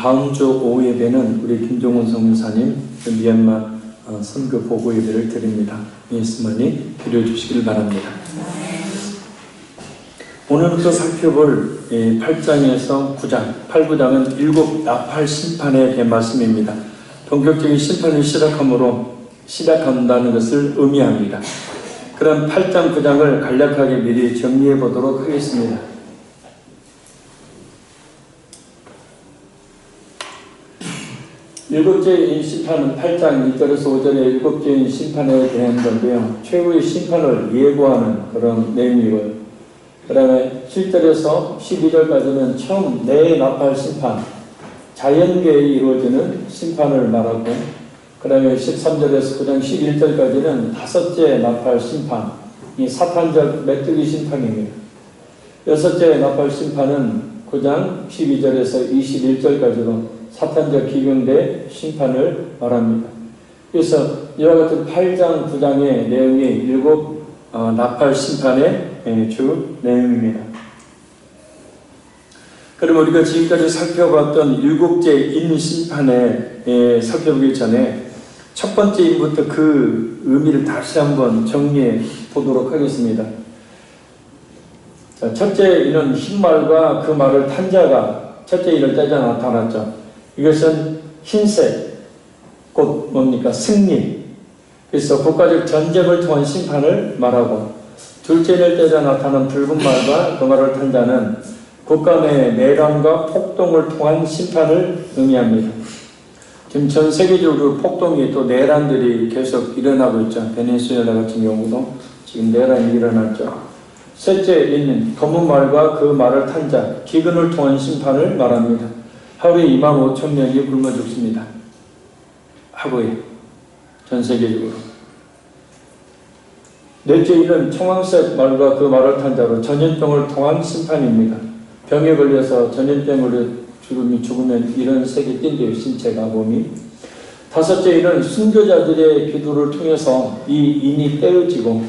다음 주 오후 예배는 우리 김종훈 성교사님 미얀마 선교 보고 예배를 드립니다. 예수만이 기도해 주시길 바랍니다. 오늘부터 살펴볼 8장에서 9장, 8, 9장은 7 나팔 심판에 대한 말씀입니다. 본격적인 심판을 시작한다는 것을 의미합니다. 그럼 8장, 9장을 간략하게 미리 정리해 보도록 하겠습니다. 일곱째인 심판은 8장 2절에서 5절의 일곱째인 심판에 대한 건데요. 최후의 심판을 예고하는 그런 내용이고요. 그 다음에 7절에서 12절까지는 처음 나팔 심판, 자연계에 이루어지는 심판을 말하고, 그 다음에 13절에서 9장 11절까지는 다섯째 나팔 심판, 이 사탄적 메뚜기 심판입니다. 여섯째 나팔 심판은 9장 12절에서 21절까지로 사탄적 기근대 심판을 말합니다. 그래서 이와 같은 8장, 9장의 내용이 7 나팔 심판의 주 내용입니다. 그럼 우리가 지금까지 살펴봤던 7째 인 심판에 살펴보기 전에 첫 번째 인부터 그 의미를 다시 한번 정리해 보도록 하겠습니다. 자, 첫째 인은 흰말과 그 말을 탄 자가 첫째 인을 떼자 나타났죠. 이것은 흰색, 곧 뭡니까? 승리. 그래서 국가적 전쟁을 통한 심판을 말하고, 둘째 인을 떼자 나타난 붉은 말과 그 말을 탄 자는 국가 내 내란과 폭동을 통한 심판을 의미합니다. 지금 전 세계적으로 폭동이 또 내란들이 계속 일어나고 있죠. 베네수엘라 같은 경우도 지금 내란이 일어났죠. 셋째 인은 검은 말과 그 말을 탄 자, 기근을 통한 심판을 말합니다. 하루에 25,000명이 굶어 죽습니다. 하루에 전 세계적으로. 넷째 인은 청황색 말과 그 말을 탄 자로 전염병을 통한 심판입니다. 병에 걸려서 전염병으로 죽으면 이런 색이 띈대요. 신체가, 몸이. 다섯째 인은 순교자들의 기도를 통해서 이 인이 떼어지고,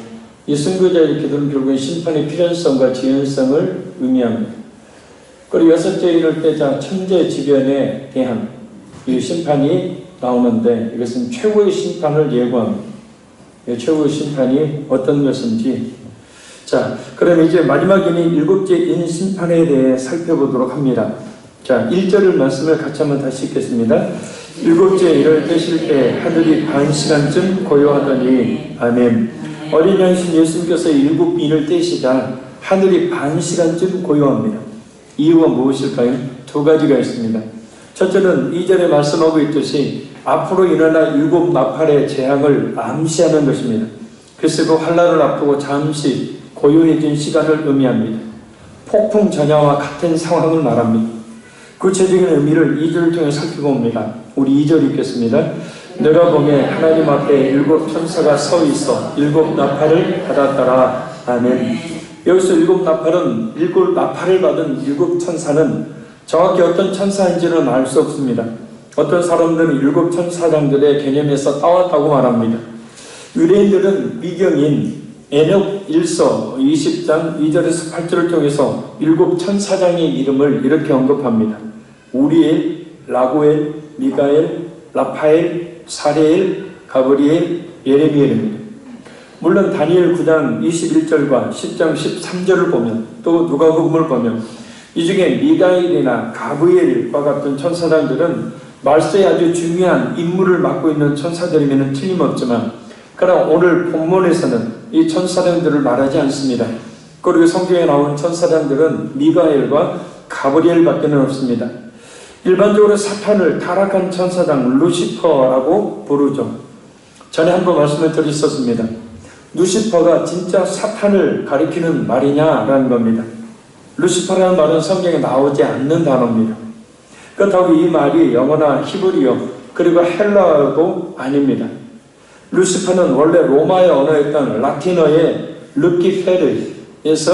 이 순교자의 기도는 결국은 심판의 필연성과 지연성을 의미합니다. 그리고 여섯째 인을 떼자 천재지변에 대한 이 심판이 나오는데, 이것은 최고의 심판을 예고합니다. 최고의 심판이 어떤 것인지. 자, 그럼 이제 마지막 인인 7째 인 심판에 대해 살펴보도록 합니다. 자, 1절을 말씀을 같이 한번 다시 읽겠습니다. 7째 인을 떼실 때 하늘이 반 시간쯤 고요하더니, 아멘. 어린 양신 예수님께서 7 인을 떼시자 하늘이 반 시간쯤 고요합니다. 이유가 무엇일까요? 두 가지가 있습니다. 첫째는 2절에 말씀하고 있듯이 앞으로 일어날 7 나팔의 재앙을 암시하는 것입니다. 그래서 그 환란을 앞두고 잠시 고요해진 시간을 의미합니다. 폭풍 전야와 같은 상황을 말합니다. 구체적인 의미를 2절을 통해 살펴봅니다. 우리 2절 읽겠습니다. 내가 보매 하나님 앞에 7 천사가 서 있어 7 나팔을 받았더라. 아멘. 여기서 7 나팔은 7 나팔을 받은 7 천사는 정확히 어떤 천사인지는 알 수 없습니다. 어떤 사람들은 7 천사장들의 개념에서 따왔다고 말합니다. 유대인들은 미경인 에녹 1서 20장 2절에서 8절을 통해서 7 천사장의 이름을 이렇게 언급합니다. 우리엘, 라구엘, 미가엘, 라파엘, 사레엘, 가브리엘, 예레미엘입니다. 물론 다니엘 9장 21절과 10장 13절을 보면, 또 누가복음을 보면 이 중에 미가엘이나 가브리엘과 같은 천사장들은 말세에 아주 중요한 임무를 맡고 있는 천사들이면 틀림없지만, 그러나 오늘 본문에서는 이 천사장들을 말하지 않습니다. 그리고 성경에 나온 천사장들은 미가엘과 가브리엘밖에 없습니다. 일반적으로 사탄을 타락한 천사장 루시퍼라고 부르죠. 전에 한번 말씀을 드렸었습니다. 루시퍼가 진짜 사탄을 가리키는 말이냐라는 겁니다. 루시퍼라는 말은 성경에 나오지 않는 단어입니다. 그렇다고 이 말이 영어나 히브리어 그리고 헬라어도 아닙니다. 루시퍼는 원래 로마의 언어였던 라틴어의 르키페르에서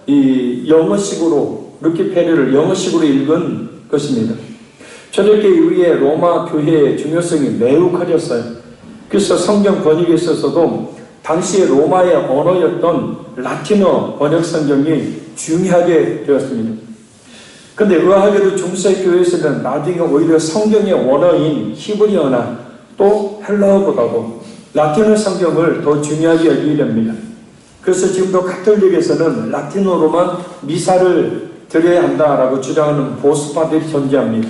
이 영어식으로 르키페르를 영어식으로 읽은 것입니다. 초대교회 이후에 로마 교회의 중요성이 매우 커졌어요. 그래서 성경 번역에 있어서도 당시의 로마의 언어였던 라틴어 번역 성경이 중요하게 되었습니다. 근데 의아하게도 중세 교회에서는 나중에 오히려 성경의 원어인 히브리어나 또 헬라어보다도 라틴어 성경을 더 중요하게 여기게 됩니다. 그래서 지금도 가톨릭에서는 라틴어로만 미사를 드려야 한다라고 주장하는 보수파들이 존재합니다.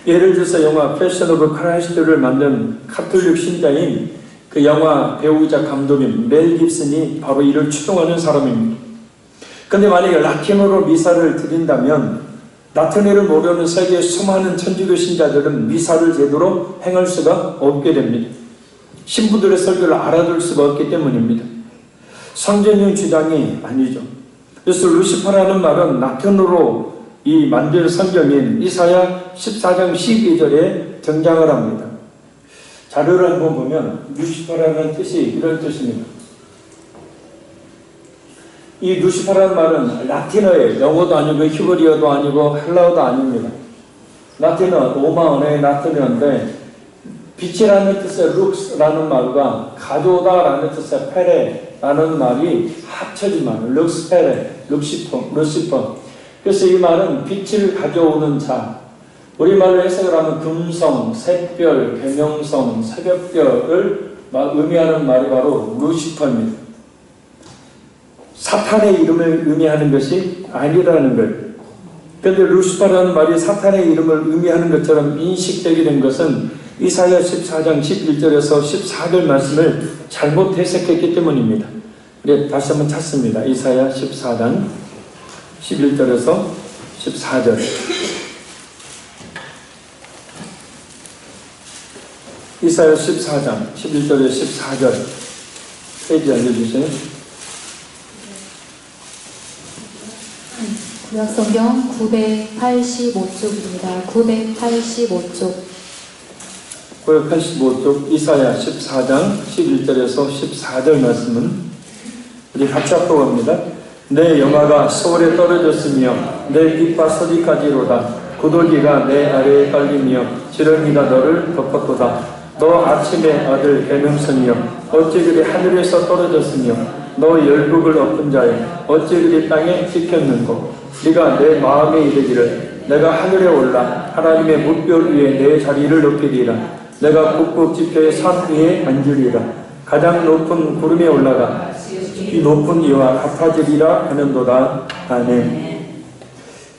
예를 들어서 영화 패션 오브 크라이스트를 만든 가톨릭 신자인 그 영화 배우이자 감독인 멜 깁슨이 바로 이를 추동하는 사람입니다. 근데 만약에 라틴어로 미사를 드린다면 라틴어를 모르는 세계의 수많은 천주교 신자들은 미사를 제대로 행할 수가 없게 됩니다. 신부들의 설교를 알아들 수가 없기 때문입니다. 성전용 주장이 아니죠. 그래서 루시퍼라는 말은 라틴어로 이 만든 성경인 이사야 14장 12절에 등장을 합니다. 자료를 한번 보면 루시퍼라는 뜻이 이런 뜻입니다. 이 루시퍼라는 말은 라틴어의 영어도 아니고 히브리어도 아니고 헬라어도 아닙니다. 라틴어, 로마 언어의 라틴어인데 빛이라는 뜻의 룩스라는 말과 가져오다라는 뜻의 페레라는 말이 합쳐진 말, 룩스페레, 루시퍼. 그래서 이 말은 빛을 가져오는 자, 우리말로 해석을 하면 금성, 샛별, 계명성, 새벽별을 의미하는 말이 바로 루시퍼입니다. 사탄의 이름을 의미하는 것이 아니라는 거예요. 그런데 루시퍼라는 말이 사탄의 이름을 의미하는 것처럼 인식되게 된 것은 이사야 14장 11절에서 14절 말씀을 잘못 해석했기 때문입니다. 네, 다시 한번 찾습니다. 이사야 14장 11절에서 14절. 이사야 14장 11절에 14절 페이지 알려주세요. 구약성경 985쪽입니다. 985쪽. 985쪽 이사야 14장 11절에서 14절 말씀은 우리 같이 합독합니다. 내 영화가 서울에 떨어졌으며 내 깃과 서디까지로다. 구더기가 내 아래에 깔리며 지렁이가 너를 덮었도다. 너 아침의 아들 계명성이여 어찌 그리 하늘에서 떨어졌으며 너 열국을 엎은 자여 어찌 그리 땅에 찍혔는고 네가 내 마음에 이르기를 내가 하늘에 올라 하나님의 뭇별 위에 내 자리를 높이리라. 내가 북극 지표의 산 위에 앉으리라. 가장 높은 구름에 올라가 이 높은 이와 같아지리라 하는도다. 아멘.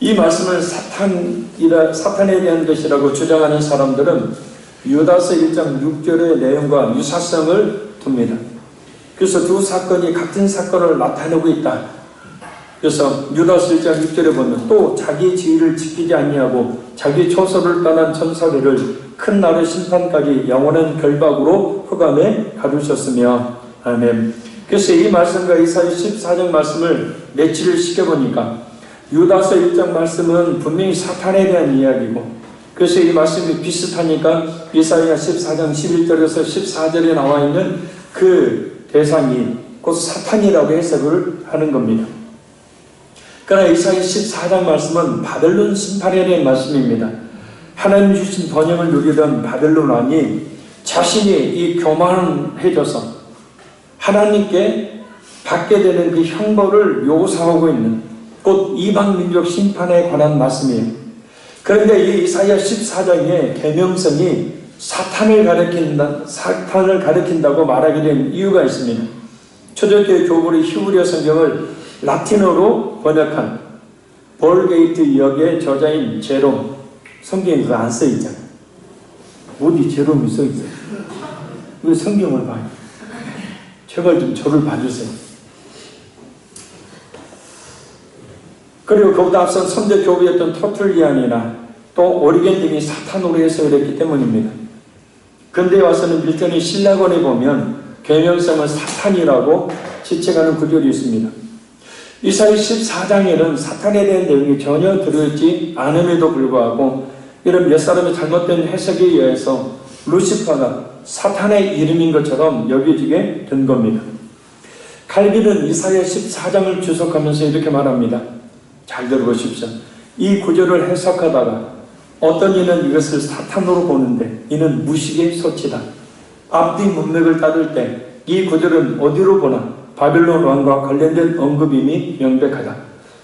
이 말씀을 사탄에 대한 것이라고 주장하는 사람들은 유다서 1장 6절의 내용과 유사성을 둡니다. 그래서 두 사건이 같은 사건을 나타내고 있다. 그래서 유다서 1장 6절에 보면 또 자기 지위를 지키지 아니하고 자기 초소를 떠난 천사들을 큰 날의 심판까지 영원한 결박으로 흑암에 가두셨으며 아멘. 그래서 이 말씀과 이사야 14장 말씀을 매치를 시켜보니까 유다서 1장 말씀은 분명히 사탄에 대한 이야기고 그래서 이 말씀이 비슷하니까 이사야 14장 11절에서 14절에 나와 있는 그 대상이 곧 사탄이라고 해석을 하는 겁니다. 그러나 이사야 14장 말씀은 바벨론 심판에 대한 말씀입니다. 하나님 주신 번영을 누리던 바벨론 왕이 자신이 이 교만해져서 하나님께 받게 되는 그 형벌을 요구사하고 있는 곧 이방 민족 심판에 관한 말씀이에요. 그런데 이 이사야 14장의 계명성이 사탄을 가리킨다고 말하게 된 이유가 있습니다. 초대교회 교부리 히브리어 성경을 라틴어로 번역한 볼게이트 역의 저자인 제롬, 성경에 그거 안 써있잖아요. 어디 제롬이 써있어요? 왜 성경을 봐요? 제발 좀 저를 봐주세요. 그리고 그보다 앞선 선제 교부였던 터툴리안이나 또 오리겐 등이 사탄으로 해석을 했기 때문입니다. 근대에 와서는 밀턴이 신라권에 보면 계명성을 사탄이라고 지칭하는 구절이 있습니다. 이사야 14장에는 사탄에 대한 내용이 전혀 들어있지 않음에도 불구하고 이런 몇 사람의 잘못된 해석에 의해서 루시퍼가 사탄의 이름인 것처럼 여겨지게 된 겁니다. 칼빈은 이사야 14장을 주석하면서 이렇게 말합니다. 잘 들어보십시오. 이 구절을 해석하다가 어떤 이는 이것을 사탄으로 보는데 이는 무식의 소치다. 앞뒤 문맥을 따를 때 이 구절은 어디로 보나 바벨론 왕과 관련된 언급임이 명백하다.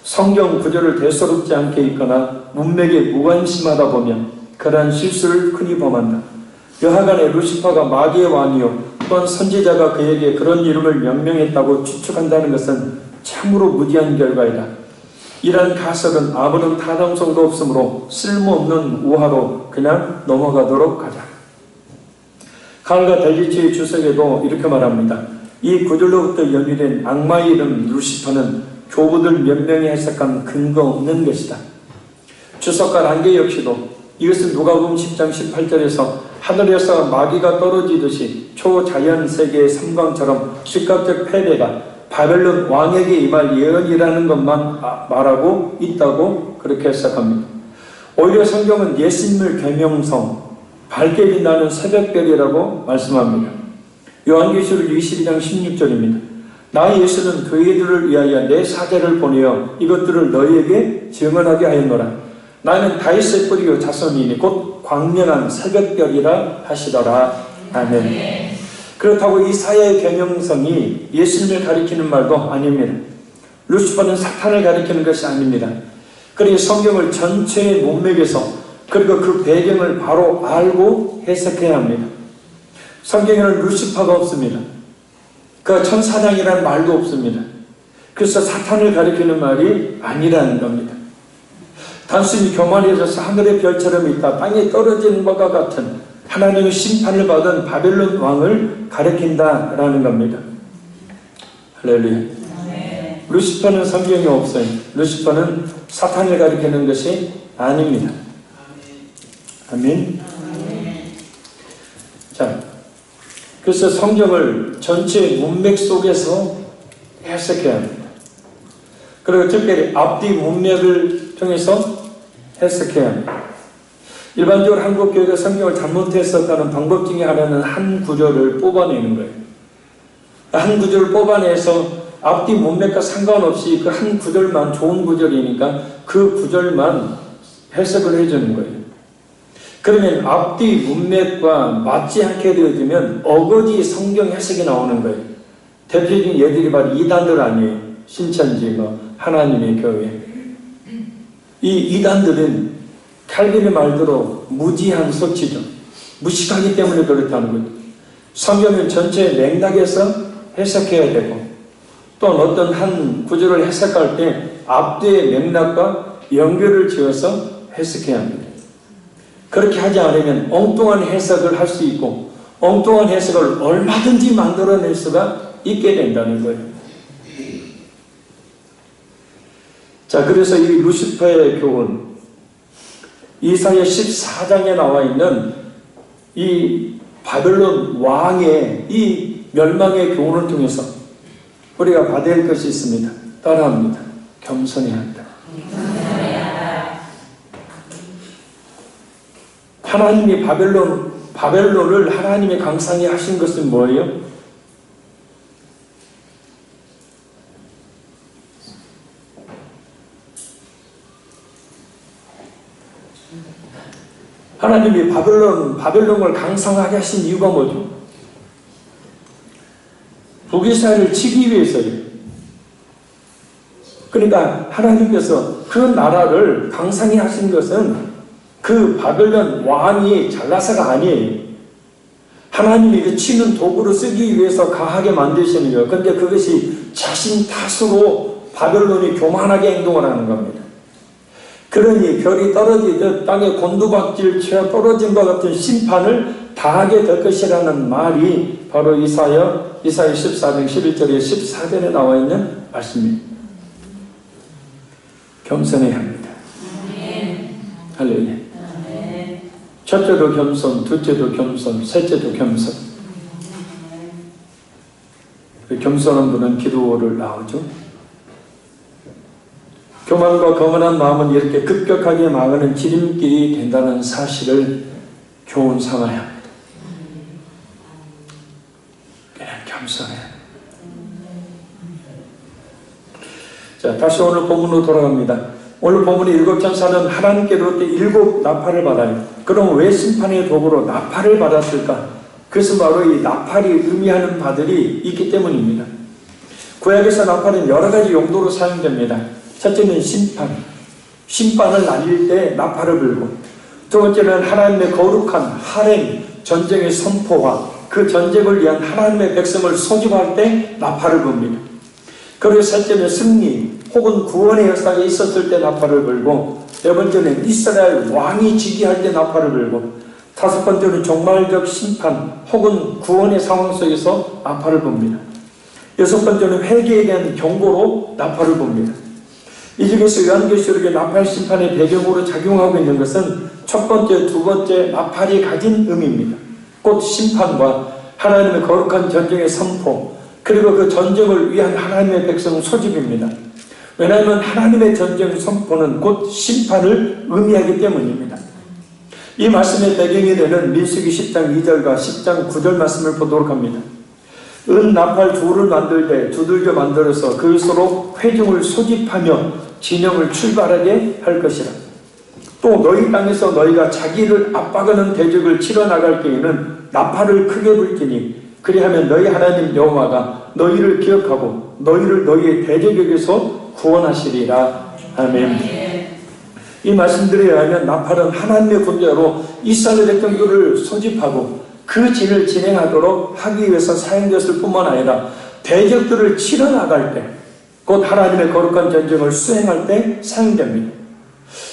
성경 구절을 대수롭지 않게 읽거나 문맥에 무관심하다 보면 그러한 실수를 흔히 범한다. 여하간에 루시퍼가 마귀의 왕이요 또한 선지자가 그에게 그런 이름을 명명했다고 추측한다는 것은 참으로 무지한 결과이다. 이러한 가설은 아무런 타당성도 없으므로 쓸모없는 우화로 그냥 넘어가도록 하자. 칼과 델리치의 주석에도 이렇게 말합니다. 이 구절로부터 연유된 악마의 이름 루시퍼는 교부들 몇 명이 해석한 근거 없는 것이다. 주석가 란게 역시도 이것은 누가복음 10장 18절에서 하늘에서 마귀가 떨어지듯이 초자연 세계의 삼광처럼 즉각적 패배가 바벨론 왕에게 임할 예언이라는 것만 말하고 있다고 그렇게 해석합니다. 오히려 성경은 예수님을 계명성, 밝게 빛나는 새벽별이라고 말씀합니다. 요한계시록 22장 16절입니다. 나 예수는 그이들을 위하여 내 사자를 보내어 이것들을 너희에게 증언하게 하였노라. 나는 다윗의 뿌리요 자손이니 곧 광명한 새벽별이라 하시더라. 아멘. 그렇다고 이사야의 계명성이 예수님을 가리키는 말도 아닙니다. 루시퍼는 사탄을 가리키는 것이 아닙니다. 그리고 성경을 전체의 문맥에서 그리고 그 배경을 바로 알고 해석해야 합니다. 성경에는 루시퍼가 없습니다. 그 천사장이라는 말도 없습니다. 그래서 사탄을 가리키는 말이 아니라는 겁니다. 단순히 교만해져서 하늘의 별처럼 있다 땅에 떨어지는 것과 같은 하나님의 심판을 받은 바벨론 왕을 가리킨다라는 겁니다. 할렐루야. 루시퍼는 성경에 없어요. 루시퍼는 사탄을 가리키는 것이 아닙니다. 아멘. 자, 그래서 성경을 전체 문맥 속에서 해석해야 합니다. 그리고 특별히 앞뒤 문맥을 통해서 해석해야 합니다. 일반적으로 한국 교회가 성경을 잘못 해석하는 방법 중에 하나는 한 구절을 뽑아내는 거예요. 한 구절을 뽑아내서 앞뒤 문맥과 상관없이 그 한 구절만 좋은 구절이니까 그 구절만 해석을 해주는 거예요. 그러면 앞뒤 문맥과 맞지 않게 되어지면 어거지 성경 해석이 나오는 거예요. 대표적인 예들이 바로 이단들 아니에요. 신천지, 하나님의 교회. 이 이단들은 칼빈의 말대로 무지한 소치죠. 무식하기 때문에 그렇다는 거죠. 성경은 전체 맥락에서 해석해야 되고 또는 어떤 한 구절을 해석할 때 앞뒤의 맥락과 연결을 지어서 해석해야 합니다. 그렇게 하지 않으면 엉뚱한 해석을 할 수 있고 엉뚱한 해석을 얼마든지 만들어낼 수가 있게 된다는 거예요. 자, 그래서 이 루시퍼의 교훈, 이사야 14장에 나와 있는 이 바벨론 왕의 이 멸망의 교훈을 통해서 우리가 받아야 할 것이 있습니다. 따라합니다. 겸손해야 한다. 하나님이 바벨론을 하나님의 강상에 하신 것은 뭐예요? 하나님이 바벨론을 강성하게 하신 이유가 뭐죠? 북이스라엘을 치기 위해서요. 그러니까 하나님께서 그 나라를 강성히 하신 것은 그 바벨론 왕이 잘나서가 아니에요. 하나님이 그 치는 도구로 쓰기 위해서 강하게 만드시는 거예요. 그런데 그것이 자신 탓으로 바벨론이 교만하게 행동을 하는 겁니다. 그러니 별이 떨어지듯 땅에 곤두박질 치어 떨어진 것 같은 심판을 당하게 될 것이라는 말이 바로 이사야 14장 11절에 14절에 나와 있는 말씀입니다. 겸손해야 합니다. 할렐루야. 첫째도 겸손, 둘째도 겸손, 셋째도 겸손. 겸손한 분은 기도를 나오죠. 교만과 거만한 마음은 이렇게 급격하게 망하는 지름길이 된다는 사실을 교훈 삼아야 합니다. 그냥 겸손해. 자, 다시 오늘 본문으로 돌아갑니다. 오늘 본문의 일곱 천사는 하나님께로부터 일곱 나팔을 받아요. 그럼 왜 심판의 도구로 나팔을 받았을까? 그것은 바로 이 나팔이 의미하는 바들이 있기 때문입니다. 구약에서 나팔은 여러 가지 용도로 사용됩니다. 첫째는 심판을 날릴 때 나팔을 불고, 두 번째는 하나님의 거룩한 할행, 전쟁의 선포와 그 전쟁을 위한 하나님의 백성을 소집할 때 나팔을 붑니다. 그리고 셋째는 승리 혹은 구원의 역사가 있었을 때 나팔을 불고, 네 번째는 이스라엘 왕이 즉위할 때 나팔을 불고, 다섯 번째는 종말적 심판 혹은 구원의 상황 속에서 나팔을 붑니다. 여섯 번째는 회개에 대한 경고로 나팔을 붑니다. 이 중에서 요한계시록의 나팔 심판의 배경으로 작용하고 있는 것은 첫 번째, 두 번째 나팔이 가진 의미입니다. 곧 심판과 하나님의 거룩한 전쟁의 선포, 그리고 그 전쟁을 위한 하나님의 백성 소집입니다. 왜냐하면 하나님의 전쟁 선포는 곧 심판을 의미하기 때문입니다. 이 말씀의 배경이 되는 민수기 10장 2절과 10장 9절 말씀을 보도록 합니다. 은 나팔 둘을 만들 때 두들겨 만들어서 그것으로 회중을 소집하며 진영을 출발하게 할 것이라. 또 너희 땅에서 너희가 자기를 압박하는 대적을 치러 나갈 때에는 나팔을 크게 불지니 그리하면 너희 하나님 여호와가 너희를 기억하고 너희를 너희의 대적에게서 구원하시리라. 아멘. 이 말씀들에 의하면 나팔은 하나님의 군대로 이스라엘 백성들을 소집하고 그 진을 진행하도록 하기 위해서 사용되었을 뿐만 아니라 대적들을 치러 나갈 때, 곧 하나님의 거룩한 전쟁을 수행할 때 사용됩니다.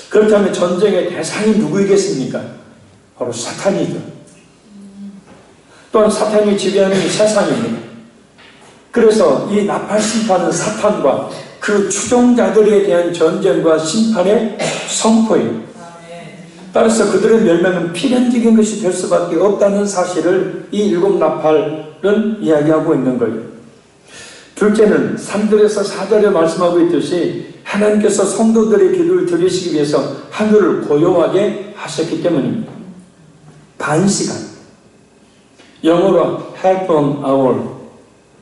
그렇다면 전쟁의 대상이 누구이겠습니까? 바로 사탄이죠. 또한 사탄이 지배하는 세상입니다. 그래서 이 나팔 심판은 사탄과 그 추종자들에 대한 전쟁과 심판의 선포예요. 따라서 그들의 멸망은 필연적인 것이 될 수밖에 없다는 사실을 이 일곱 나팔은 이야기하고 있는 거예요. 둘째는 3절에서 4절에 말씀하고 있듯이 하나님께서 성도들의 기도를 들으시기 위해서 하늘을 고요하게 하셨기 때문입니다. 반시간, 영어로 half an hour,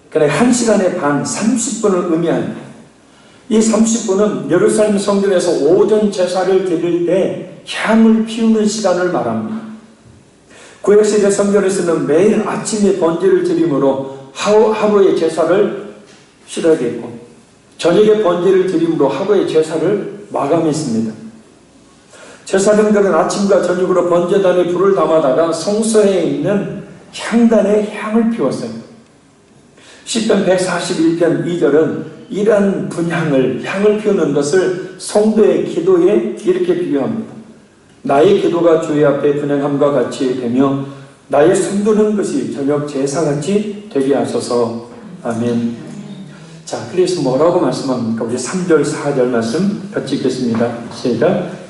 그러니까 1시간의 반, 30분을 의미합니다. 이 30분은 예루살렘 성전에서 오전 제사를 드릴 때 향을 피우는 시간을 말합니다. 구약시대 성전에서는 매일 아침에 번제를 드림으로 하루의 제사를 시작했고, 저녁에 번제를 드림으로 하루의 제사를 마감했습니다. 제사장들은 아침과 저녁으로 번제단에 불을 담아다가 성소에 있는 향단에 향을 피웠어요. 시편 141편 2절은 이러한 향을 피우는 것을 성도의 기도에 이렇게 비교합니다. 나의 기도가 주의 앞에 분향함과 같이 되며 나의 숨드는 것이 저녁 제사같이 되게 하소서. 아멘. 자, 그래서 뭐라고 말씀합니까? 우리 3절 4절 말씀 같이 읽겠습니다. 시작.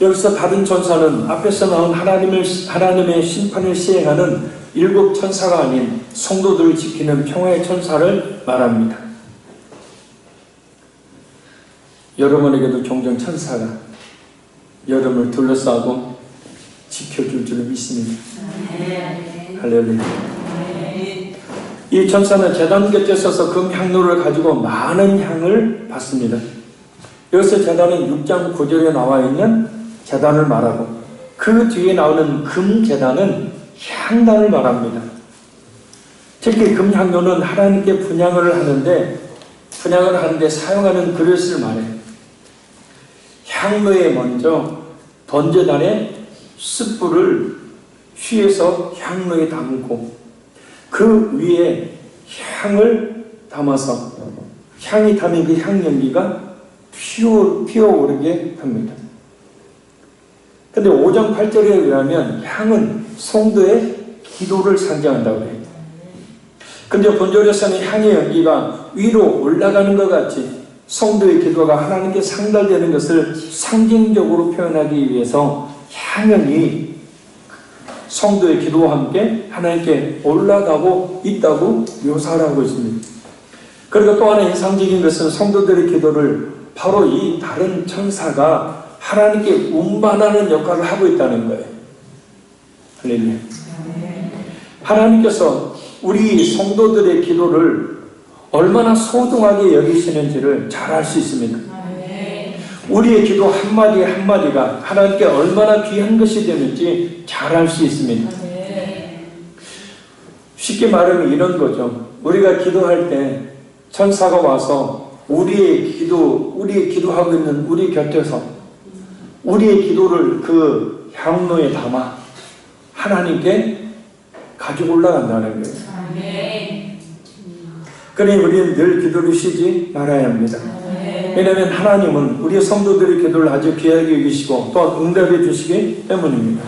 여기서 받은 천사는 앞에서 나온 하나님의 심판을 시행하는 일곱 천사가 아닌 성도들을 지키는 평화의 천사를 말합니다. 여러분에게도 종종 천사가 여러분을 둘러싸고 지켜줄 줄을 믿습니다. 할렐루야. 이 천사는 제단 곁에 서서 금향로를 가지고 많은 향을 받습니다. 여기서 제단은 6장 9절에 나와 있는 제단을 말하고, 그 뒤에 나오는 금제단은 향단을 말합니다. 특히 금향로는 하나님께 분향을 하는데 사용하는 그릇을 말해요. 향로에 먼저 번제단에 숯불을 휘에서 향로에 담고 그 위에 향을 담아서 향이 담은 그 향연기가 피어오르게 합니다. 근데 5장 8절에 의하면 향은 성도의 기도를 상징한다고 해요. 근데 본절에서는 향의 연기가 위로 올라가는 것 같이 성도의 기도가 하나님께 상달되는 것을 상징적으로 표현하기 위해서 향연이 성도의 기도와 함께 하나님께 올라가고 있다고 묘사를 하고 있습니다. 그리고 또 하나 인상적인 것은 성도들의 기도를 바로 이 다른 천사가 하나님께 운반하는 역할을 하고 있다는 거예요. 하나님께서 우리 성도들의 기도를 얼마나 소중하게 여기시는지를 잘 알 수 있습니다. 우리의 기도 한마디 한마디가 하나님께 얼마나 귀한 것이 되는지 잘 알 수 있습니다. 쉽게 말하면 이런 거죠. 우리가 기도할 때 천사가 와서 우리의 기도하고 있는 우리 곁에서 우리의 기도를 그 향로에 담아 하나님께 가지고 올라간다는 거예요. 그러니 우리는 늘 기도를 쉬지 말아야 합니다. 왜냐하면 하나님은 우리 성도들의 기도를 아주 귀하게 여기시고 또한 응답해 주시기 때문입니다.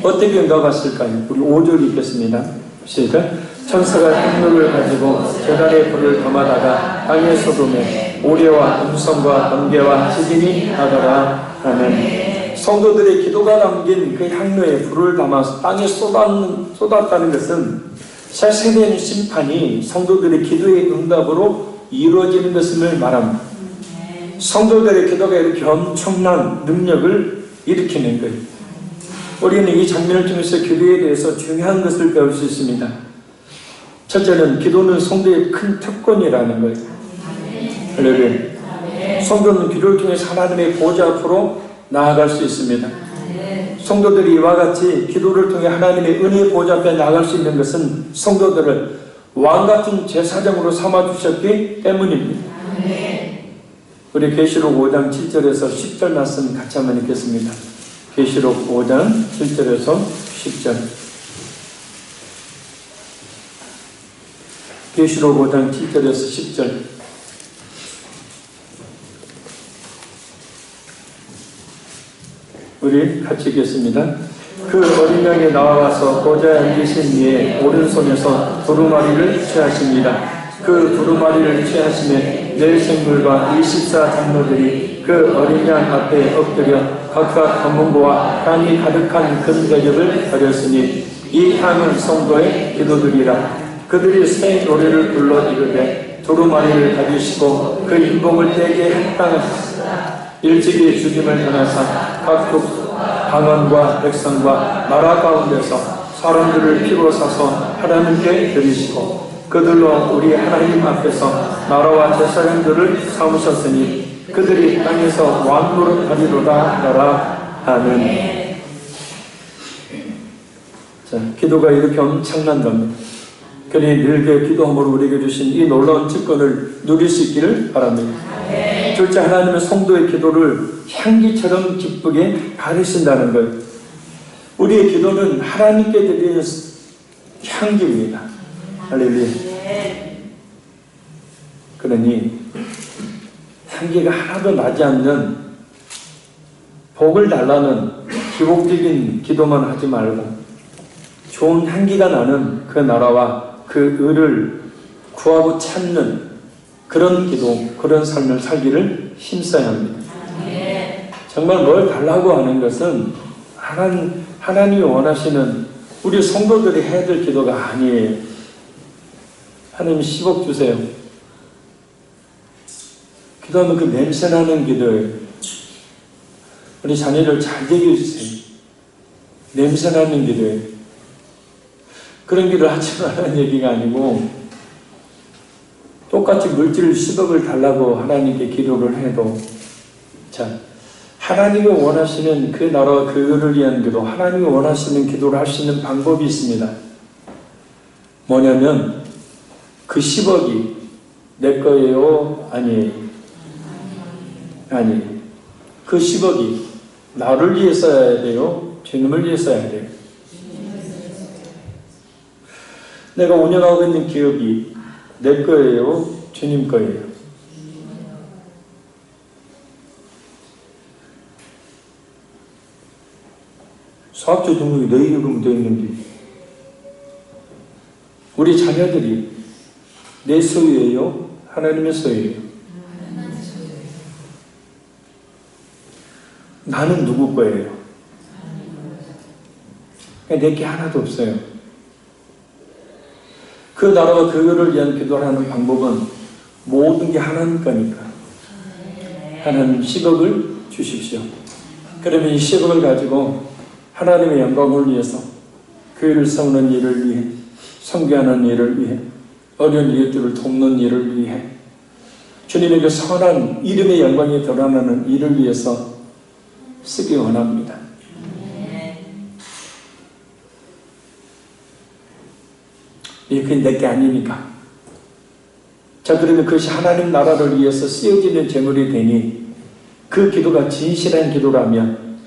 어떻게 응답하실까요? 우리 5절 읽겠습니다. 시작. 천사가 향로를 가지고 제단에 불을 담아다가 땅의 소돔에 오래와 음성과 번개와 지진이 나더라. 아멘. 성도들의 기도가 담긴 그 향로에 불을 담아서 땅에 쏟았다는 것은 세세된 심판이 성도들의 기도의 응답으로 이루어지는 것을 말합니다. 성도들의 기도가 이렇게 엄청난 능력을 일으키는 거예요. 우리는 이 장면을 통해서 기도에 대해서 중요한 것을 배울 수 있습니다. 첫째는 기도는 성도의 큰 특권이라는 거예요. 할렐루야. 성도는 기도를 통해서 하나님의 보좌 앞으로 나아갈 수 있습니다. 성도들이 이와 같이 기도를 통해 하나님의 은혜의 보좌 앞에 나아갈 수 있는 것은 성도들을 왕같은 제사장으로 삼아주셨기 때문입니다. 우리 계시록 5장 7절에서 10절 말씀 같이 한번 읽겠습니다. 계시록 5장 7절에서 10절. 계시록 5장 7절에서 10절. 우리 같이 읽겠습니다. 그 어린 양이 나와서 보좌에 앉으신 이의 오른손에서 두루마리를 취하십니다. 그 두루마리를 취하심에 네 생물과 24장로들이 그 어린 양 앞에 엎드려 각각 검은고와 향이 가득한 큰 대접을 드렸으니 이 향은 성도의 기도들이라. 그들이 새 노래를 불러 이르되 두루마리를 가지시고 그 인복을 떼게 합당하시다. 일찍이 죽임을 당하사 각국 방언과 백성과 나라 가운데서 사람들을 피로 사서 하나님께 드리시고 그들로 우리 하나님 앞에서 나라와 제사장들을 삼으셨으니 그들이 땅에서 왕노릇 하리로다 하라. 아멘. 자, 기도가 이렇게 엄청난 겁니다. 그러니 늘게 기도함으로 우리에게 주신 이 놀라운 특권을 누릴 수 있기를 바랍니다. 둘째, 하나님의 성도의 기도를 향기처럼 기쁘게 받으신다는 것. 우리의 기도는 하나님께 드리는 향기입니다. 할렐루야. 그러니 향기가 하나도 나지 않는 복을 달라는 기복적인 기도만 하지 말고 좋은 향기가 나는 그 나라와 그 의를 구하고 찾는 그런 기도, 그런 삶을 살기를 힘써야 합니다. 정말 뭘 달라고 하는 것은 하나님이 원하시는 우리 성도들이 해야 될 기도가 아니에요. 하나님 10억 주세요. 기도하면 그 냄새나는 기도예요. 우리 자녀를 잘 되게 해주세요. 냄새나는 기도예요. 그런 기도를 하지 말라는 얘기가 아니고 똑같이 물질 10억을 달라고 하나님께 기도를 해도 자, 하나님이 원하시는 그 나라와 그 의를 위한 기도, 하나님이 원하시는 기도를 할 수 있는 방법이 있습니다. 뭐냐면 그 10억이 내 거예요? 아니에요? 아니에요. 그 10억이 나를 위해 써야 돼요? 주님을 위해 써야 돼요? 내가 운영하고 있는 기업이 내 거예요? 주님 거예요? 사업자 등록이 내 이름으로 되어 있는데 우리 자녀들이 내 소유예요? 하나님의 소유예요? 나는 누구 거예요? 내게 하나도 없어요. 그 나라와 그거를 위한 기도를 하는 방법은 모든 게 하나님 거니까 하나님 10억을 주십시오. 그러면 이 10억을 가지고 하나님의 영광을 위해서 교회를 세우는 일을 위해, 선교하는 일을 위해, 어려운 이웃들을 돕는 일을 위해 주님의 그 선한 이름의 영광이 드러나는 일을 위해서 쓰기 원합니다. 그게 내게 아니니까. 자, 그러면 그것이 하나님 나라를 위해서 쓰여지는 제물이 되니 그 기도가 진실한 기도라면,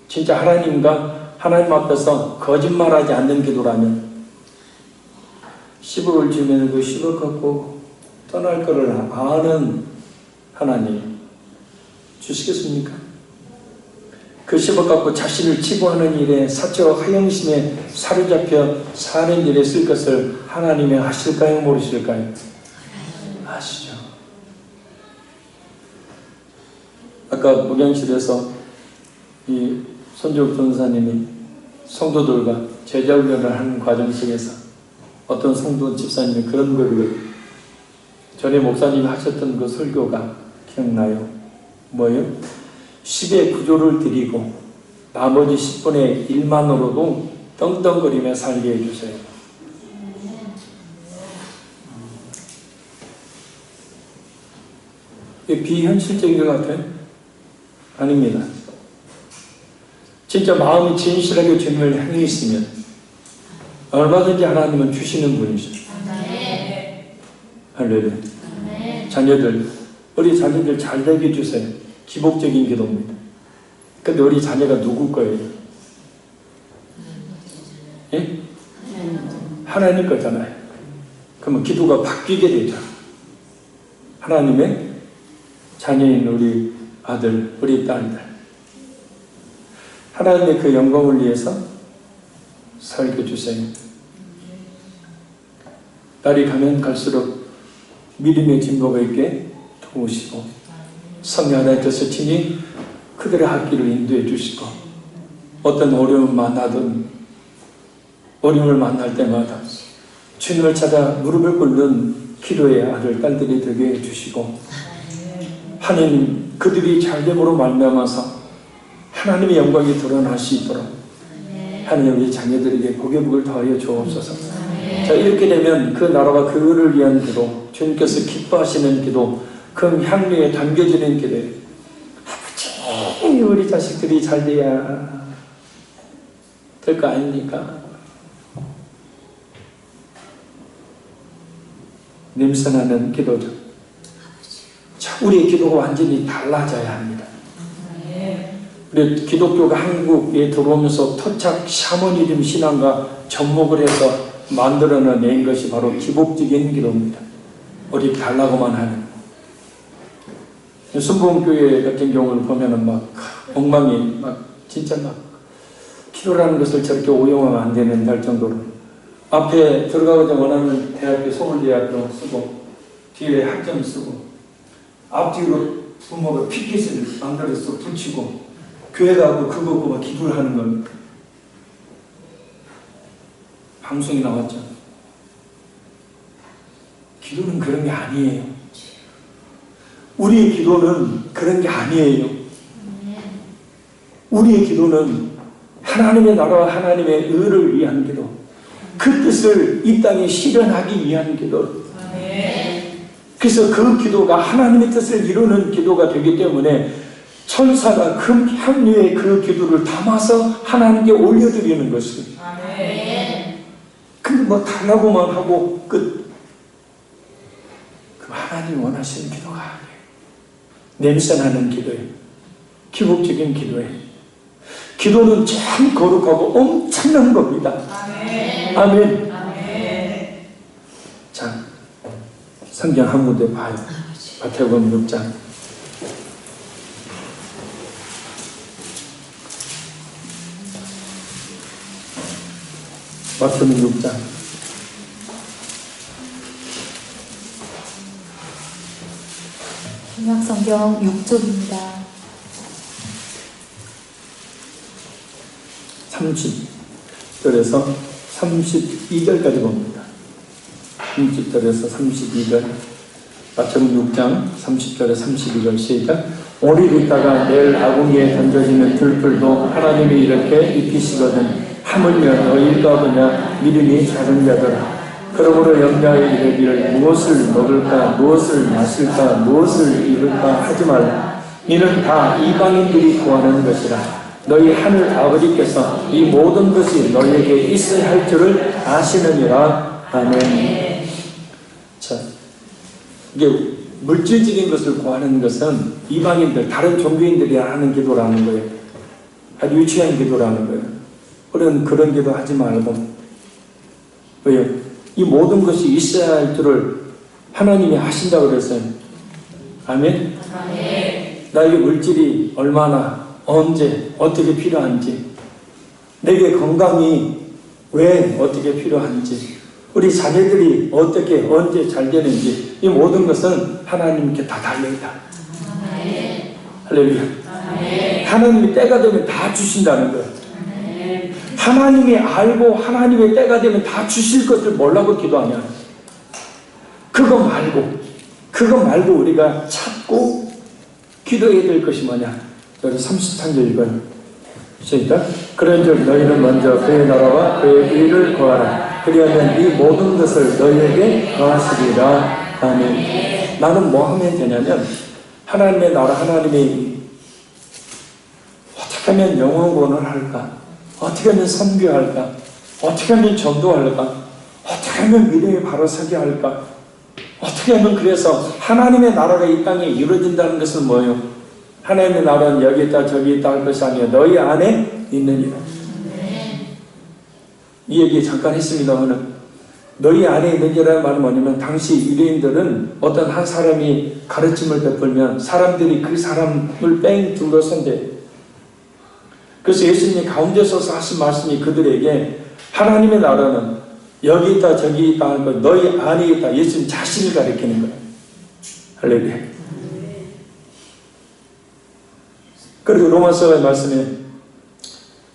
진짜 하나님과 하나님 앞에서 거짓말하지 않는 기도라면, 10억을 주면 그 10억 갖고 떠날 것을 아는 하나님 주시겠습니까? 그 10억 갖고 자신을 치부하는 일에, 사체와 허영심에 사로잡혀 사는 일에 쓸 것을 하나님이 하실까요? 모르실까요? 아시죠. 아까 목양실에서 이 손재욱 전사님이 성도들과 제자훈련을 하는 과정 속에서 어떤 성도 집사님이 그런 거를, 전에 목사님이 하셨던 그 설교가 기억나요. 뭐예요? 10의 구조를 드리고 나머지 10분의 1만으로도 떵떵거리며 살게 해주세요. 이게 비현실적인 것 같아요? 아닙니다. 진짜 마음이 진실하게 주님을 향해 있으면 얼마든지 하나님은 주시는 분이죠. 할렐루야. 자녀들, 우리 자녀들 잘 되게 해주세요. 기복적인 기도입니다. 근데 우리 자녀가 누구 거예요? 예? 하나님 거잖아요. 그러면 기도가 바뀌게 되죠. 하나님의 자녀인 우리 아들, 우리 딸들, 하나님의 그 영광을 위해서 살게 주세요. 날이 가면 갈수록 믿음의 증거가 있게 도우시고, 성령 하나님께서 친히 그들의 앞길을 인도해 주시고, 어떤 어려움을 만나든 어려움을 만날 때마다 주님을 찾아 무릎을 꿇는 기도의 아들, 딸들이 되게 해주시고, 하나님 그들이 잘됨으로 말미암아서 하나님의 영광이 드러날 수 있도록 하나님 우리 자녀들에게 복의 복을 더하여 주옵소서. 자, 이렇게 되면 그 나라와 그를 위한 기도, 주님께서 기뻐하시는 기도, 그 향유에 담겨지는 기도에, 아버지 우리 자식들이 잘 돼야 될 거 아닙니까? 냄새나는 기도죠. 자, 우리의 기도가 완전히 달라져야 합니다. 우리 기독교가 한국에 들어오면서 토착 샤머니즘 신앙과 접목을 해서 만들어낸 것이 바로 기복적인 기도입니다. 우리 달라고만 하는. 순복음교회 같은 경우를 보면은 막 엉망이 막 진짜 막 기도라는 것을 저렇게 오용하면 안 되는 할 정도로 앞에 들어가고자 원하는 대학교 서울대학교 쓰고 뒤에 학점 쓰고 앞뒤로 부모가 피켓을 만들어서 붙이고 교회 가고 그거 보고 기도를 하는 겁니다. 방송이 나왔죠. 기도는 그런 게 아니에요. 우리의 기도는 그런 게 아니에요. 우리의 기도는 하나님의 나라와 하나님의 의를 위한 기도, 그 뜻을 이 땅에 실현하기 위한 기도. 그래서 그 기도가 하나님의 뜻을 이루는 기도가 되기 때문에 천사가 금 향유의 그 기도를 담아서 하나님께 올려드리는 것입니다. 근데 뭐 달라고만 하고 끝. 그 하나님 원하시는 기도가 아니에요. 냄새나는 기도예요. 기복적인 기도예요. 기도는 참 거룩하고 엄청난 겁니다. 아멘. 자, 성경 한 군데 봐요. 마태복음 6장. 마태복음 6장. 신약성경 6쪽입니다. 30절에서 32절까지 봅니다. 30절에서 32절. 마태복음 6장 30절에 32절 시작. 오늘 있다가 내일 아궁이에 던져지는 들풀도 하나님이 이렇게 입히시거든 하물며 너희가 보냐 믿음이 작은 자들아 그러므로 염려하여 이르기를 무엇을 먹을까 무엇을 마실까 무엇을 입을까 하지 말라. 이는 다 이방인들이 구하는 것이라. 너희 하늘 아버지께서 이 모든 것이 너희에게 있어야 할 줄을 아시느니라. 아멘. 자, 이게 물질적인 것을 구하는 것은 이방인들, 다른 종교인들이 하는 기도라는 거예요. 아주 유치한 기도라는 거예요. 우리는 그런 기도 하지 말고, 왜요? 이 모든 것이 있어야 할 줄을 하나님이 하신다고 그랬어요. 아멘? 나에게 물질이 얼마나, 언제, 어떻게 필요한지, 내게 건강이 왜, 어떻게 필요한지, 우리 자녀들이 어떻게, 언제 잘 되는지, 이 모든 것은 하나님께 다 달려있다. 할렐루야. 하나님이 때가 되면 다 주신다는 거예요. 하나님이 알고 하나님의 때가 되면 다 주실 것을 뭐라고 기도하냐? 그거 말고 우리가 찾고 기도해야 될 것이 뭐냐? 여기 33절 읽어요. 시작. 그런즉 너희는 먼저 그의 나라와 그의 의를 구하라. 그리하면 이 모든 것을 너희에게 더하시리라. 아멘. 나는 뭐 하면 되냐면 하나님의 나라, 하나님의 어떻게 하면 영혼 구원을 할까? 어떻게 하면 선교할까? 어떻게 하면 전도할까? 어떻게 하면 믿음이 바로 서게 할까? 어떻게 하면 그래서 하나님의 나라가 이 땅에 이루어진다는 것은 뭐예요? 하나님의 나라는 여기 있다 저기 있다 할 것이 아니라 너희 안에 있느니라. 이 얘기 잠깐 했습니다만 너희 안에 있느니라는 말은 뭐냐면 당시 유대인들은 어떤 한 사람이 가르침을 베풀면 사람들이 그 사람을 뺑 둘러선대. 그래서 예수님이 가운데 서서 하신 말씀이 그들에게 하나님의 나라는 여기 있다 저기 있다 하는 것 너희 안에 있다. 예수님 자신을 가리키는 거예요. 할렐루야. 그리고 로마서의 말씀에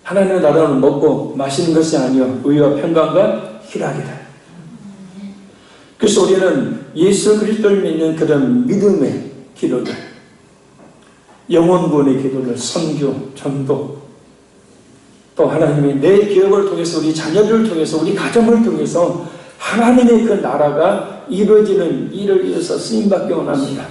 하나님의 나라는 먹고 마시는 것이 아니요 의와 평강과 희락이다. 그래서 우리는 예수 그리스도를 믿는 그런 믿음의 기도들, 영혼구원의 기도들, 선교, 전도, 또 하나님이 내 기업을 통해서 우리 자녀들을 통해서 우리 가정을 통해서 하나님의 그 나라가 이루어지는 일을 위해서 쓰임받기 원합니다.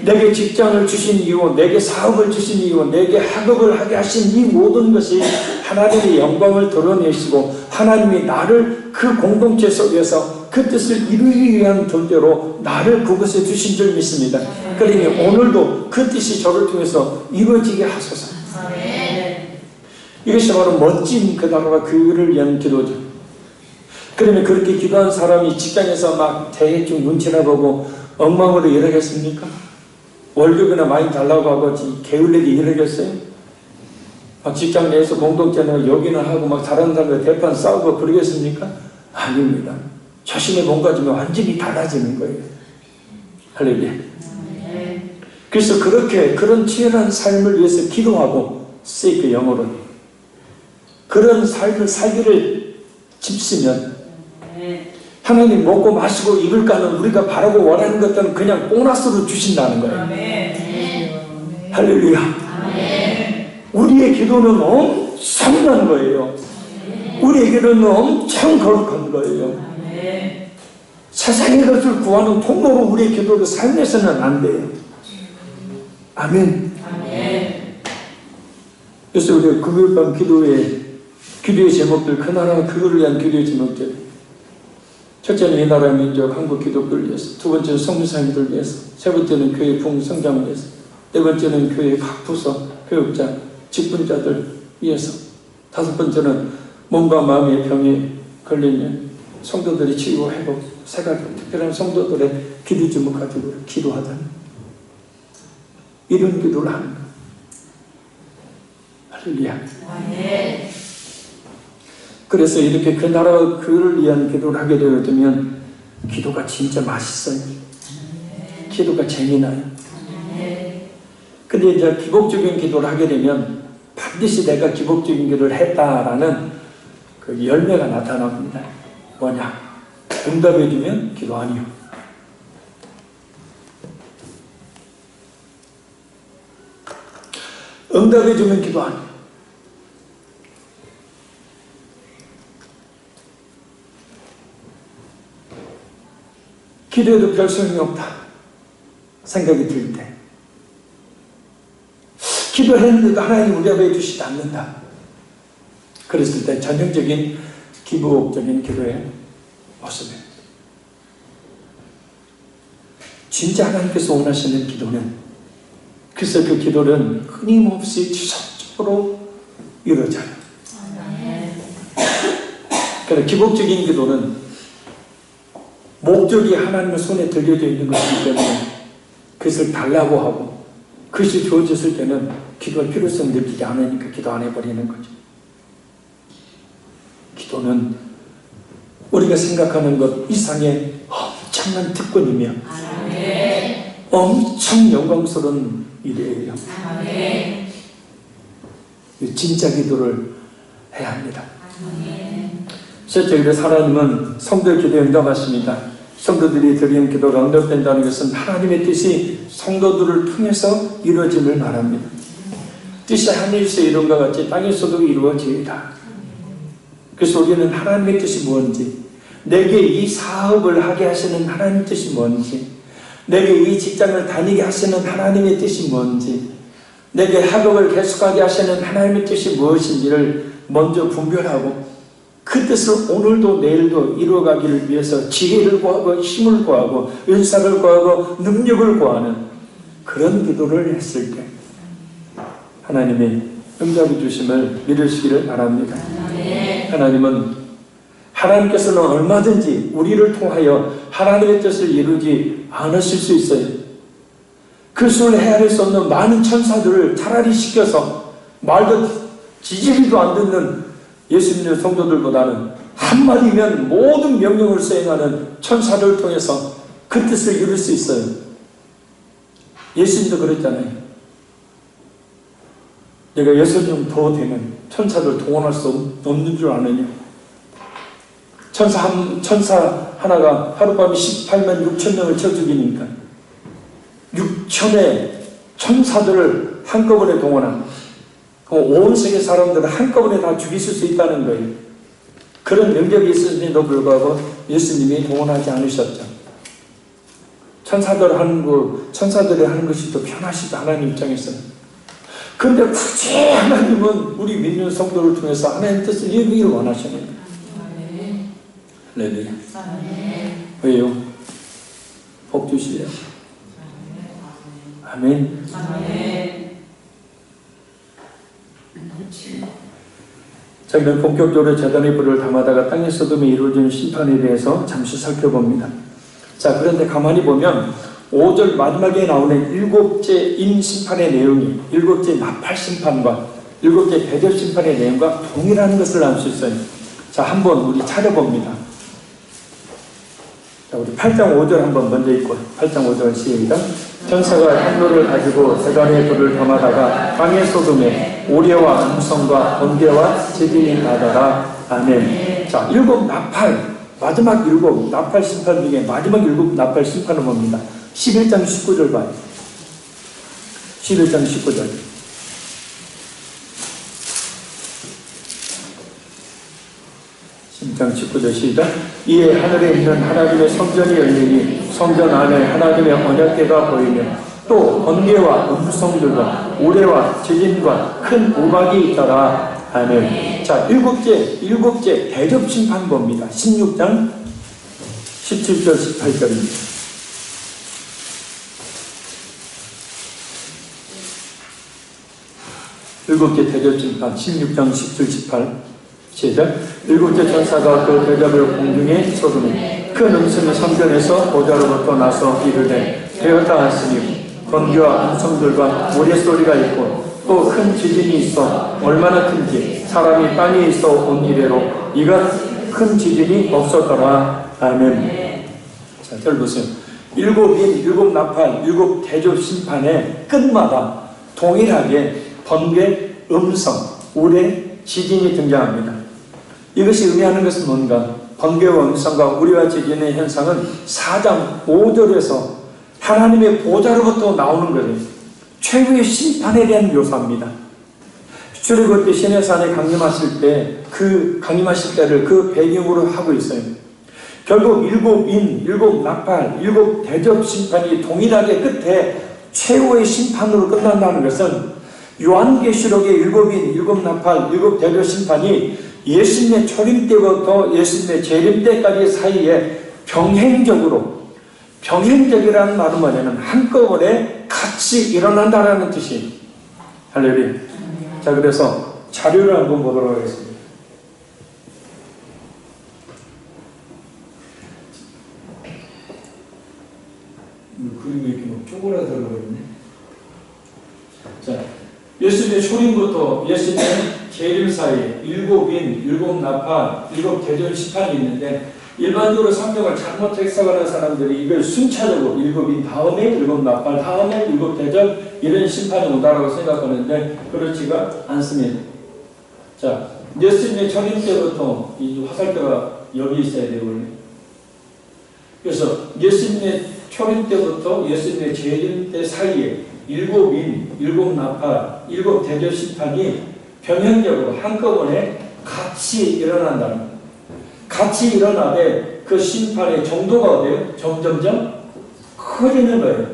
내게 직장을 주신 이유, 내게 사업을 주신 이유, 내게 학업을 하게 하신 이 모든 것이 하나님의 영광을 드러내시고 하나님이 나를 그 공동체 속에서 그 뜻을 이루기 위한 존재로 나를 그곳에 주신 줄 믿습니다. 그러니 오늘도 그 뜻이 저를 통해서 이루어지게 하소서. 이것이 바로 멋진 그 나라가 그를 위한 기도죠. 그러면 그렇게 기도한 사람이 직장에서 막 대충 눈치나 보고 엉망으로 일하겠습니까? 월급이나 많이 달라고 하고 게을르게 일하겠어요? 막 직장 내에서 공동체나 여기는 하고 막 다른 사람과 대판 싸우고 그러겠습니까? 아닙니다. 자신의 몸가짐이 완전히 달라지는 거예요. 할렐루야. 그래서 그런 치열한 삶을 위해서 기도하고 세이크 영어로 그런 삶을 살기를 집시면 하나님 먹고 마시고 입을까는 우리가 바라고 원하는 것들은 그냥 보너스로 주신다는 거예요. 할렐루야. 우리의 기도는 엄청난 거예요. 우리의 기도는 엄청 거룩한 거예요. 세상의 것을 구하는 통로로 우리의 기도를 삶에서는 안 돼요. 아멘. 그래서 우리가 금요일 밤 기도의 제목들, 그 나라 그거를 위한 기도의 제목들. 첫째는 이 나라의 민족, 한국 기독교를 위해서. 두 번째는 성교사님들 위해서. 세 번째는 교회 풍성장을 위해서. 네 번째는 교회 각 부서, 교육자, 직분자들 위해서. 다섯 번째는 몸과 마음의 병에 걸리는 성도들이 치유와 회복, 새가족, 특별한 성도들의 기도 제목 가지고 기도하다는 이런 기도를 하는 거예요. 할렐루야. 그래서 이렇게 그 나라와 그를 위한 기도를 하게 되면 기도가 진짜 맛있어요. 기도가 재미나요. 근데 이제 기복적인 기도를 하게 되면 반드시 내가 기복적인 기도를 했다라는 그 열매가 나타납니다. 뭐냐? 응답해주면 기도 아니요. 응답해주면 기도 아니요. 기도해도 별 소용이 없다 생각이 들 때, 기도했는데도 하나님 우리 앞에 주시지 않는다, 그랬을 때 전형적인 기부옥적인 기도의 모습입니다. 진짜 하나님께서 원하시는 기도는, 그래서 그 기도는 끊임없이 지속적으로 이루어져요. 그러나 기복적인 기도는 목적이 하나님의 손에 들려져 있는 것이기 때문에 그것을 달라고 하고 그것이 주어졌을 때는 기도할 필요성을 느끼지 않으니까 기도 안 해버리는 거죠. 기도는 우리가 생각하는 것 이상의 엄청난 특권이며 엄청 영광스러운 일이에요. 진짜 기도를 해야 합니다. 실제로 하나님은 성도의 기도에 응답하십니다. 성도들이 드리는 기도가 응답된다는 것은 하나님의 뜻이 성도들을 통해서 이루어짐을 말합니다. 뜻이 하늘에서 이룬 것 같이 땅에서도 이루어지리라. 그래서 우리는 하나님의 뜻이 뭔지, 내게 이 사업을 하게 하시는 하나님의 뜻이 뭔지, 내게 이 직장을 다니게 하시는 하나님의 뜻이 뭔지, 내게 학업을 계속하게 하시는 하나님의 뜻이 무엇인지를 먼저 분별하고 그 뜻을 오늘도 내일도 이루어가기를 위해서 지혜를 구하고 힘을 구하고 은사를 구하고 능력을 구하는 그런 기도를 했을 때 하나님의 응답해 주심을 믿으시기를 바랍니다. 하나님께서는 얼마든지 우리를 통하여 하나님의 뜻을 이루지 않으실 수 있어요. 그 수를 헤아릴 수 없는 많은 천사들을 차라리 시켜서 말도 지지리도 안 듣는 예수님의 성도들보다는 한마디면 모든 명령을 수행하는 천사들을 통해서 그 뜻을 이룰 수 있어요. 예수님도 그랬잖아요. 내가 6명 더 되면 천사들 동원할 수 없는 줄 아느냐. 천사 하나가 하룻밤에 18만 6천 명을 쳐 죽이니까 6천의 천사들을 한꺼번에 동원한, 온 세계 사람들을 한꺼번에 다 죽이실 수 있다는 거예요. 그런 능력이 있으신데도 불구하고 예수님이 동원하지 않으셨죠. 천사들이 하는 것이 더 편하시다, 하나님 입장에서는. 그런데 굳이 하나님은 우리 믿는 성도를 통해서 하나님 뜻을 이루기를 원하시는 거예요. 할렐루야. 왜요? 복 주시래요. 아멘. 자, 그럼 본격적으로 재단의 불을 담아다가 땅의 소돔에 이루어지는 심판에 대해서 잠시 살펴봅니다. 자, 그런데 가만히 보면 5절 마지막에 나오는 7째 임심판의 내용이 7째 나팔 심판과 7째 대접 심판의 내용과 동일한 것을 알 수 있어요. 자, 한번 우리 찾아봅니다. 자, 우리 8장 5절 한번 먼저 읽고 8장 5절 시작. 천사가 향로를 가지고 재단의 불을 담아다가 땅의 소돔에 오래와 음성과 번개와 지진이 나더라. 아멘. 자, 7 나팔, 마지막 7 나팔 심판 중에 마지막 7 나팔 심판을 봅니다. 11장 19절 봐요. 11장 19절. 11장 19절 시작. 이에 하늘에 있는 하나님의 성전이 열리니 성전 안에 하나님의 언약궤가 보이며 또 번개와 음성들과 우레와 지진과 큰 우박이 있더라. 아멘. 자, 7째 대접 심판 봅니다. 16장 17절 18절입니다. 7째 대접 심판 16장 17, 18 시작. 7째 천사가 그 대접을 공중에 쏟으니 큰 음성이 성전에서 보좌로부터 나서 이르되 되었다 하시니 번개와 음성들과 우레소리가 있고 또 큰 지진이 있어 얼마나 큰지 사람이 땅에 있어 온 이래로 이가 큰 지진이 없었더라. 아멘. 자, 잘 보세요. 7 나팔, 7 대접 심판의 끝마다 동일하게 번개, 음성, 우레, 지진이 등장합니다. 이것이 의미하는 것은 뭔가? 번개와 음성과 우레와 지진의 현상은 4장 5절에서 하나님의 보좌로부터 나오는 거예요. 최후의 심판에 대한 묘사입니다. 출애굽 때 시내산에 강림하실 때를 그 배경으로 하고 있어요. 결국 일곱 인, 일곱 나팔, 일곱 대접 심판이 동일하게 끝에 최후의 심판으로 끝난다는 것은 요한계시록의 일곱 인, 일곱 나팔, 일곱 대접 심판이 예수님의 초림 때부터 예수님의 재림 때까지 사이에 병행적이라는 말은 뭐냐면 한꺼번에 같이 일어난다는 뜻이. 할렐루야. 자, 그래서 자료를 한번 보도록 하겠습니다. 그림이 이렇게 막 쪼그라들어 있네. 자, 예수님의 초림부터 예수님의 재림 사이에 일곱 인, 일곱 나팔, 일곱 대접 심판이 있는데 일반적으로 성경을 잘못 해석하는 사람들이 이걸 순차적으로 일곱 인 다음에 일곱 나팔 다음에 일곱 대접 이런 심판이 온다라고 생각하는데 그렇지가 않습니다. 자, 예수님의 초림 때부터 이 화살표가 여기 있어야 돼요, 원래. 그래서 예수님의 초림 때부터 예수님의 재림 때 사이에 일곱 인, 일곱 나팔, 일곱 대접 심판이 병행적으로 한꺼번에 같이 일어난다는 거예요. 같이 일어나되 그 심판의 정도가 어때요? 점점점 커지는 거예요.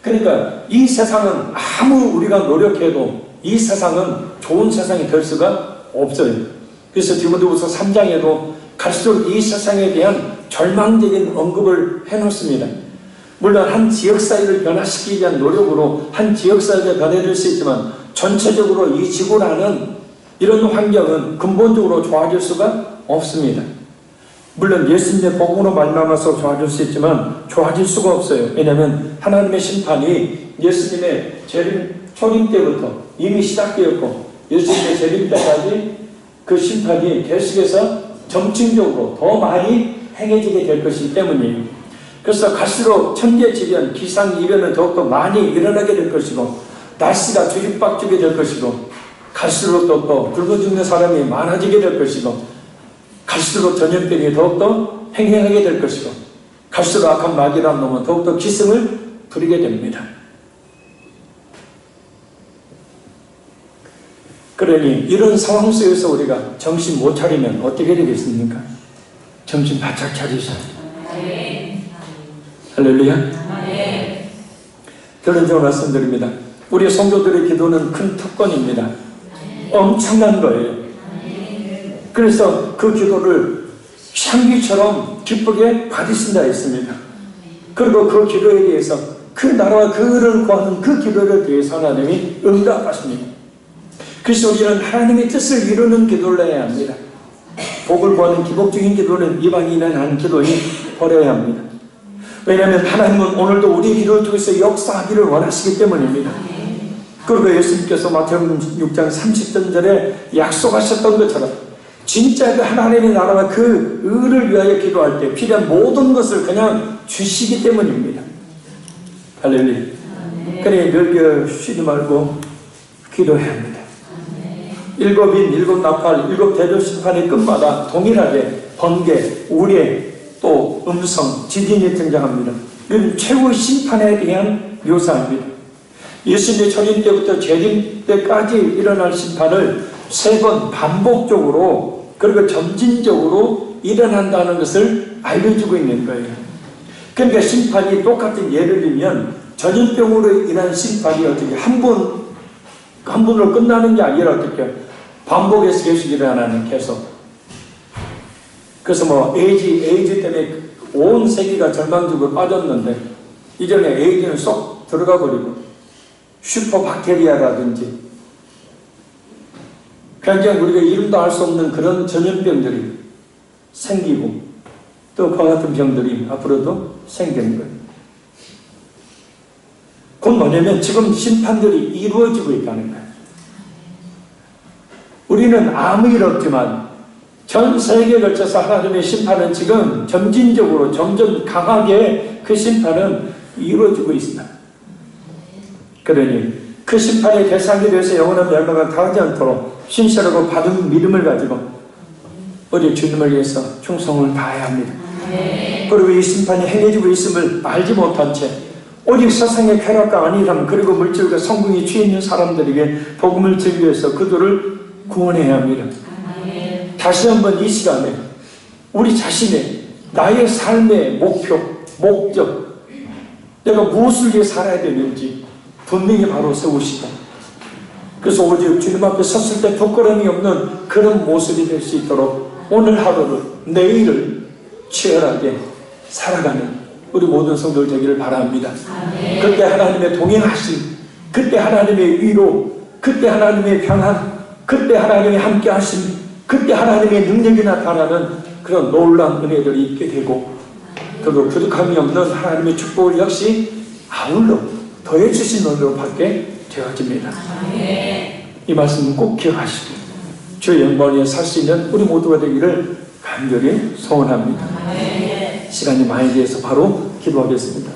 그러니까 이 세상은 아무 우리가 노력해도 이 세상은 좋은 세상이 될 수가 없어요. 그래서 디모데후서 3장에도 갈수록 이 세상에 대한 절망적인 언급을 해놓습니다. 물론 한 지역사회를 변화시키기 위한 노력으로 한 지역사회가 변해질 수 있지만 전체적으로 이 지구라는 이런 환경은 근본적으로 좋아질 수가 없습니다. 물론 예수님의 복음으로 말미암아서 좋아질 수 있지만 좋아질 수가 없어요. 왜냐하면 하나님의 심판이 예수님의 초림 때부터 이미 시작되었고 예수님의 재림 때까지 그 심판이 계속해서 점층적으로 더 많이 행해지게 될 것이기 때문이에요. 그래서 갈수록 천재지변, 기상이변은 더욱더 많이 일어나게 될 것이고 날씨가 뒤죽박죽이 될 것이고 갈수록 또 굶어 죽는 사람이 많아지게 될 것이고 갈수록 전염병이 더욱더 횡행하게 될 것이고 갈수록 악한 마귀라는 놈은 더욱더 기승을 부리게 됩니다. 그러니 이런 상황 속에서 우리가 정신 못 차리면 어떻게 되겠습니까? 정신 바짝 차리셔야 돼요. 할렐루야. 결론적으로 말씀드립니다. 우리 성도들의 기도는 큰 특권입니다. 엄청난 거예요. 그래서 그 기도를 향기처럼 기쁘게 받으신다 했습니다. 그리고 그 기도에 대해서 그 나라와 그를 구하는 그 기도를 대해서 하나님이 응답하십니다. 그래서 우리는 하나님의 뜻을 이루는 기도를 해야 합니다. 복을 구하는 기복적인 기도는 이방인은 하는 기도니 버려야 합니다. 왜냐하면 하나님은 오늘도 우리 기도를 통해서 역사하기를 원하시기 때문입니다. 그리고 예수님께서 마태복음 6장 30절에 약속하셨던 것처럼 진짜 그 하나님의 나라와 그 의를 위하여 기도할 때 필요한 모든 것을 그냥 주시기 때문입니다. 할렐루야. 그래 늘 쉬지 말고 기도해야 합니다. 일곱 인, 일곱 나팔, 일곱 대접 심판의 끝마다 동일하게 번개, 우레, 또 음성, 지진이 등장합니다. 이건 최후의 심판에 대한 묘사입니다. 예수님의 초림 때부터 재림 때까지 일어날 심판을 세 번 반복적으로 그리고 점진적으로 일어난다는 것을 알려주고 있는 거예요. 그러니까 심판이 똑같은 예를 들면 전염병으로 인한 심판이 어떻게 한 번으로 끝나는 게 아니라 어떻게 반복해서 계속 일어나는 계속. 그래서 뭐 에이즈 때문에 온 세계가 절망적으로 빠졌는데 이전에 에이즈는 쏙 들어가 버리고 슈퍼박테리아라든지 굉장히 우리가 이름도 알 수 없는 그런 전염병들이 생기고 또 그와 같은 병들이 앞으로도 생기는 거예요. 그건 뭐냐면 지금 심판들이 이루어지고 있다는 거예요. 우리는 아무 일 없지만 전 세계에 걸쳐서 하나님의 심판은 지금 점진적으로 점점 강하게 그 심판은 이루어지고 있습니다. 그러니 그 심판의 대상이 되어서 영원한 멸망을 당하지 않도록 신실하고 바른 믿음을 가지고 우리 주님을 위해서 충성을 다해야 합니다. 그리고 이 심판이 행해지고 있음을 알지 못한 채 오직 세상의 쾌락과 안일함 그리고 물질과 성공에 취해 있는 사람들에게 복음을 전하기 위해서 그들을 구원해야 합니다. 다시 한번 이 시간에 우리 자신의 나의 삶의 목표, 목적, 내가 무엇을 위해 살아야 되는지 분명히 바로 세우시고, 그래서 오직 주님 앞에 섰을 때 부끄러움이 없는 그런 모습이 될 수 있도록 오늘 하루를, 내일을 치열하게 살아가는 우리 모든 성도들 되기를 바랍니다. 그때 하나님의 동행하심, 그때 하나님의 위로, 그때 하나님의 평안, 그때 하나님의 함께하심, 그때 하나님의 능력이 나타나는 그런 놀라운 은혜들이 있게 되고, 그리고 부족함이 없는 하나님의 축복을 역시 아울러 더해주신 은혜로 받게 되어집니다. 이 말씀은 꼭 기억하시고 주의 영광 위에 살 수 있는 우리 모두가 되기를 간절히 소원합니다. 시간이 많이 돼서 바로 기도하겠습니다.